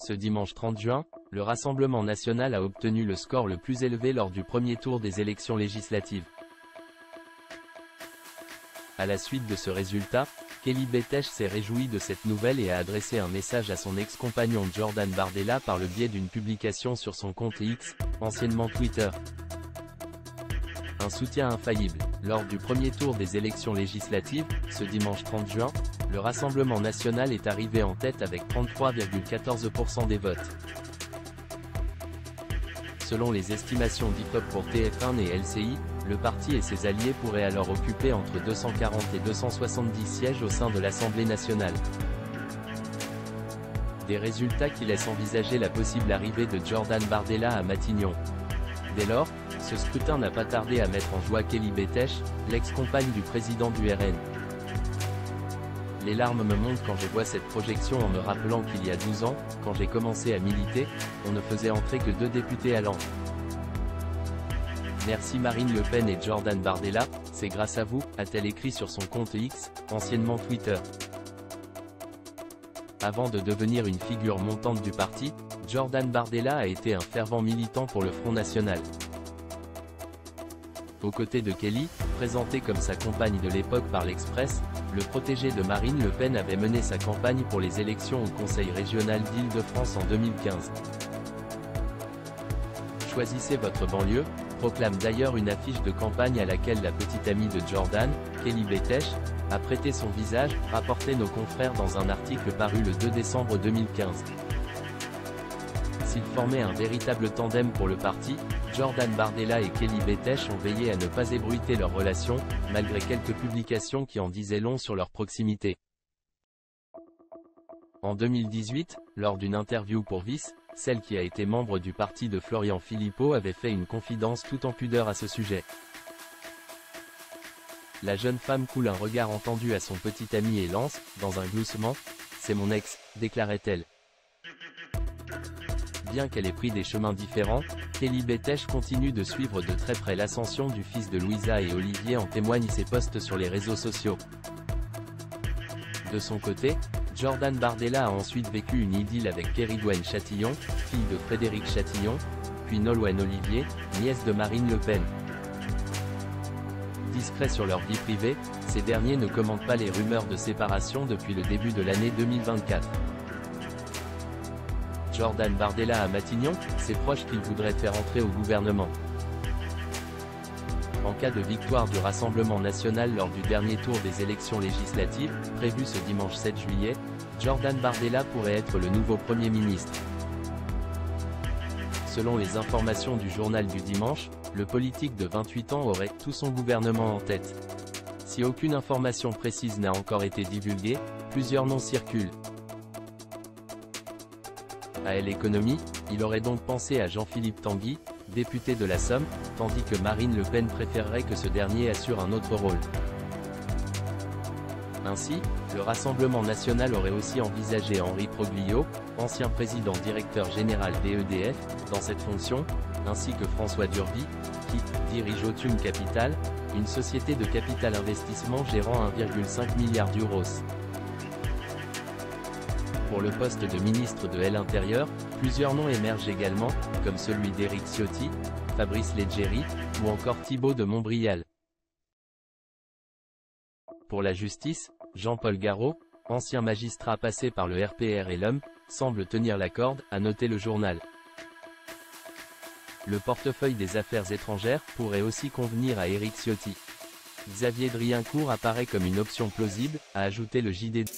Ce dimanche 30 juin, le Rassemblement national a obtenu le score le plus élevé lors du premier tour des élections législatives. À la suite de ce résultat, Kelly Betech s'est réjoui de cette nouvelle et a adressé un message à son ex-compagnon Jordan Bardella par le biais d'une publication sur son compte X, anciennement Twitter. Un soutien infaillible. Lors du premier tour des élections législatives, ce dimanche 30 juin, le Rassemblement national est arrivé en tête avec 33,14% des votes. Selon les estimations d'IFOP pour TF1 et LCI, le parti et ses alliés pourraient alors occuper entre 240 et 270 sièges au sein de l'Assemblée nationale. Des résultats qui laissent envisager la possible arrivée de Jordan Bardella à Matignon. Dès lors, ce scrutin n'a pas tardé à mettre en joie Kelly Betech, l'ex-compagne du président du RN. Les larmes me montent quand je vois cette projection en me rappelant qu'il y a 12 ans, quand j'ai commencé à militer, on ne faisait entrer que 2 députés à l'an. Merci Marine Le Pen et Jordan Bardella, c'est grâce à vous, a-t-elle écrit sur son compte X, anciennement Twitter. Avant de devenir une figure montante du parti, Jordan Bardella a été un fervent militant pour le Front National. Aux côtés de Kelly, présenté comme sa compagne de l'époque par l'Express, le protégé de Marine Le Pen avait mené sa campagne pour les élections au Conseil régional d'Île-de-France en 2015. Choisissez votre banlieue, proclame d'ailleurs une affiche de campagne à laquelle la petite amie de Jordan, Kelly Betech, a prêté son visage, rapportait nos confrères dans un article paru le 2 décembre 2015. S'ils formaient un véritable tandem pour le parti, Jordan Bardella et Kelly Betech ont veillé à ne pas ébruiter leur relation, malgré quelques publications qui en disaient long sur leur proximité. En 2018, lors d'une interview pour Vice, celle qui a été membre du parti de Florian Philippot avait fait une confidence tout en pudeur à ce sujet. La jeune femme coule un regard entendu à son petit ami et lance, dans un gloussement, « C'est mon ex », déclarait-elle. Bien qu'elle ait pris des chemins différents, Kelly Betech continue de suivre de très près l'ascension du fils de Louisa et Olivier, en témoignent ses posts sur les réseaux sociaux. De son côté, Jordan Bardella a ensuite vécu une idylle avec Kérigouenne Chatillon, fille de Frédéric Chatillon, puis Nolwenn Olivier, nièce de Marine Le Pen. Discrets sur leur vie privée, ces derniers ne commentent pas les rumeurs de séparation depuis le début de l'année 2024. Jordan Bardella à Matignon, ses proches qu'il voudrait faire entrer au gouvernement. En cas de victoire du Rassemblement national lors du dernier tour des élections législatives, prévu ce dimanche 7 juillet, Jordan Bardella pourrait être le nouveau Premier ministre. Selon les informations du journal du dimanche, le politique de 28 ans aurait tout son gouvernement en tête. Si aucune information précise n'a encore été divulguée, plusieurs noms circulent. À l'économie, il aurait donc pensé à Jean-Philippe Tanguy, député de la Somme, tandis que Marine Le Pen préférerait que ce dernier assure un autre rôle. Ainsi, le Rassemblement national aurait aussi envisagé Henri Proglio, ancien président directeur général d'EDF, dans cette fonction, ainsi que François Durby, qui dirige Autune Capital, une société de capital investissement gérant 1,5 milliard d'euros. Pour le poste de ministre de l'Intérieur, plusieurs noms émergent également, comme celui d'Éric Ciotti, Fabrice Leggeri, ou encore Thibault de Montbrial. Pour la justice, Jean-Paul Garot, ancien magistrat passé par le RPR et l'Homme, semble tenir la corde, a noté le journal. Le portefeuille des affaires étrangères pourrait aussi convenir à Éric Ciotti. Xavier Driancourt apparaît comme une option plausible, a ajouté le JDD.